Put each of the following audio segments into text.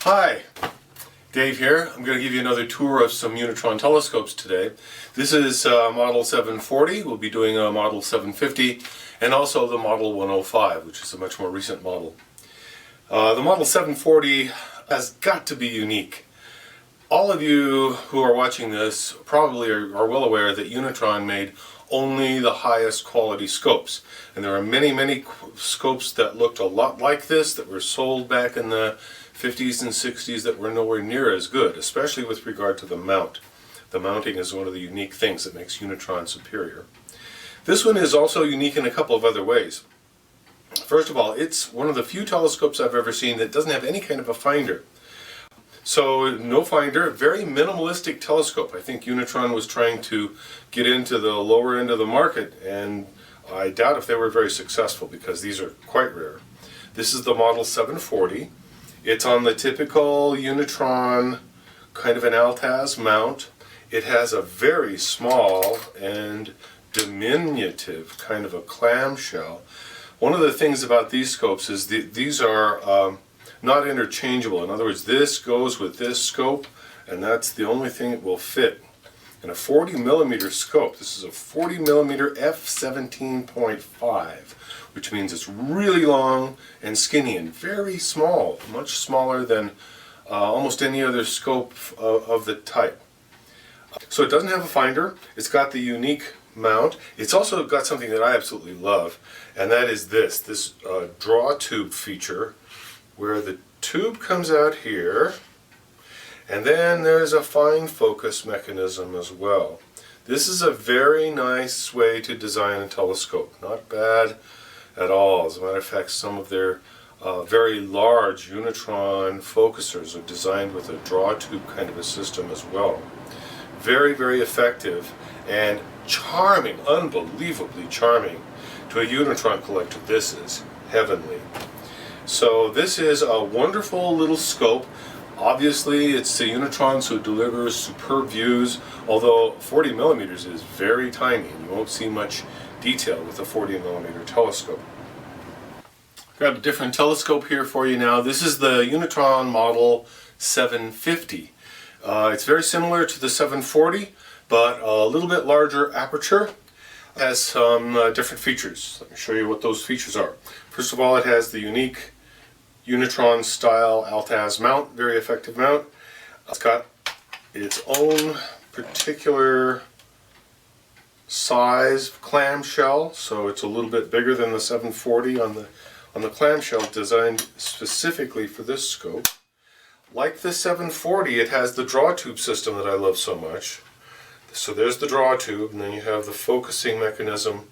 Hi, Dave here. I'm going to give you another tour of some Unitron telescopes today. This is model 740. We'll be doing a model 750 and also the model 105, which is a much more recent model. The model 740 has got to be unique. All of you who are watching this probably are well aware that Unitron made only the highest quality scopes. And there are many scopes that looked a lot like this that were sold back in the 50s and 60s that were nowhere near as good, especially with regard to the mount. The mounting is one of the unique things that makes Unitron superior. This one is also unique in a couple of other ways. First of all, it's one of the few telescopes I've ever seen that doesn't have any kind of a finder. So no finder, very minimalistic telescope. I think Unitron was trying to get into the lower end of the market, and I doubt if they were very successful because these are quite rare. This is the model 740. It's on the typical Unitron kind of an Altaz mount. It has a very small and diminutive kind of a clamshell. One of the things about these scopes is these are not interchangeable. In other words, this goes with this scope, and that's the only thing it will fit. In a 40mm scope, this is a 40mm f17.5, which means it's really long and skinny and very small, much smaller than almost any other scope of the type. So it doesn't have a finder. It's got the unique mount. It's also got something that I absolutely love, and that is this draw tube feature, where the tube comes out here, and then there's a fine focus mechanism as well. This is a very nice way to design a telescope. Not bad at all. As a matter of fact, some of their very large Unitron focusers are designed with a draw tube kind of a system as well. Very effective and charming, unbelievably charming. To a Unitron collector, this is heavenly. So this is a wonderful little scope. Obviously it's the Unitron, so it delivers superb views, although 40mm is very tiny and you won't see much detail with a 40mm telescope. Got a different telescope here for you now. This is the Unitron model 750. It's very similar to the 740, but a little bit larger aperture. It has some different features. Let me show you what those features are. First of all, it has the unique Unitron style Altaz mount, very effective mount. It's got its own particular size clamshell, so it's a little bit bigger than the 740 on the clamshell, designed specifically for this scope. Like the 740, it has the draw tube system that I love so much. So there's the draw tube, and then you have the focusing mechanism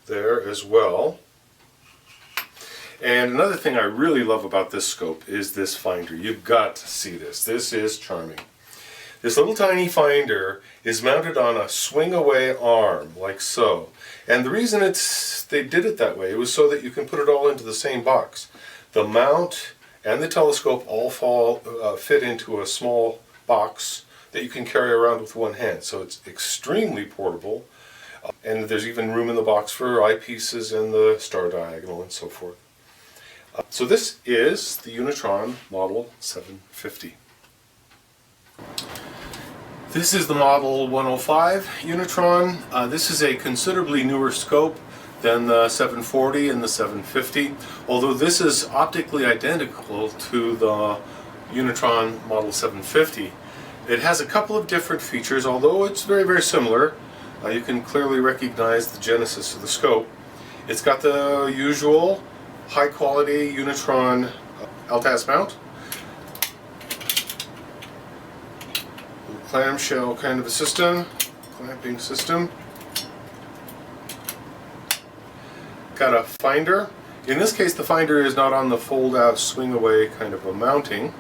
there as well. And another thing I really love about this scope is this finder. You've got to see this. This is charming. This little tiny finder is mounted on a swing-away arm, like so. And the reason they did it that way was so that you can put it all into the same box. The mount and the telescope all fit into a small box that you can carry around with one hand. So it's extremely portable. And there's even room in the box for eyepieces and the star diagonal and so forth. So this is the Unitron model 750. This is the model 105 Unitron. This is a considerably newer scope than the 740 and the 750, although this is optically identical to the Unitron model 750. It has a couple of different features, although it's very similar. You can clearly recognize the genesis of the scope. It's got the usual high quality Unitron Altaz mount, clamshell kind of a system, clamping system. Got a finder. In this case, the finder is not on the fold out swing away kind of a mounting.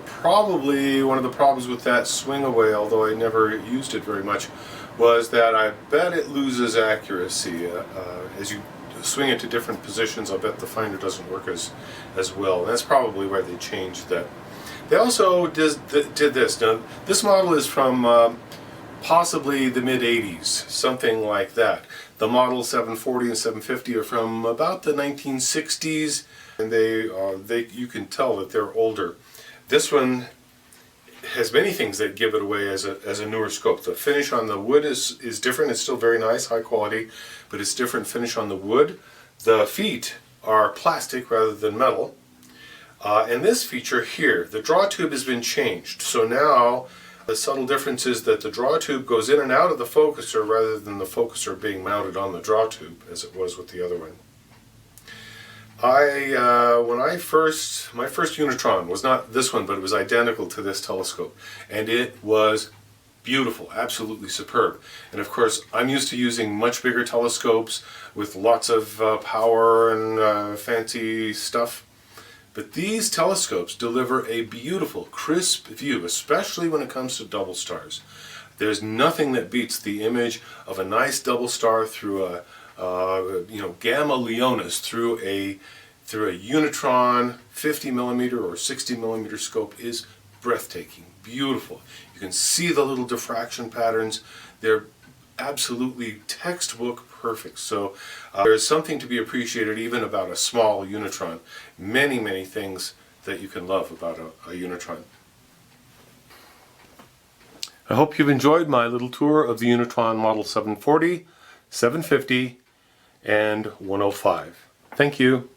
Probably one of the problems with that swing away, although I never used it very much, was that I bet it loses accuracy as you swing it to different positions. I bet the finder doesn't work as well. And that's probably why they changed that. They also did this. Now, this model is from possibly the mid-80s, something like that. The Model 740 and 750 are from about the 1960s, and you can tell that they're older. This one has many things that give it away as a newer scope. The finish on the wood is different. It's still very nice, high quality, but it's different finish on the wood. The feet are plastic rather than metal. And this feature here, the draw tube has been changed. So now the subtle difference is that the draw tube goes in and out of the focuser rather than the focuser being mounted on the draw tube as it was with the other one. My first Unitron was not this one, but it was identical to this telescope, and it was beautiful, absolutely superb. And of course, I'm used to using much bigger telescopes with lots of power and fancy stuff. But these telescopes deliver a beautiful, crisp view, especially when it comes to double stars. There's nothing that beats the image of a nice double star through a Gamma Leonis through a Unitron 50mm or 60mm scope is breathtaking, beautiful. You can see the little diffraction patterns. They're absolutely textbook perfect. So there's something to be appreciated even about a small Unitron. Many, many things that you can love about a Unitron. I hope you've enjoyed my little tour of the Unitron Model 740, 750, and 105. Thank you.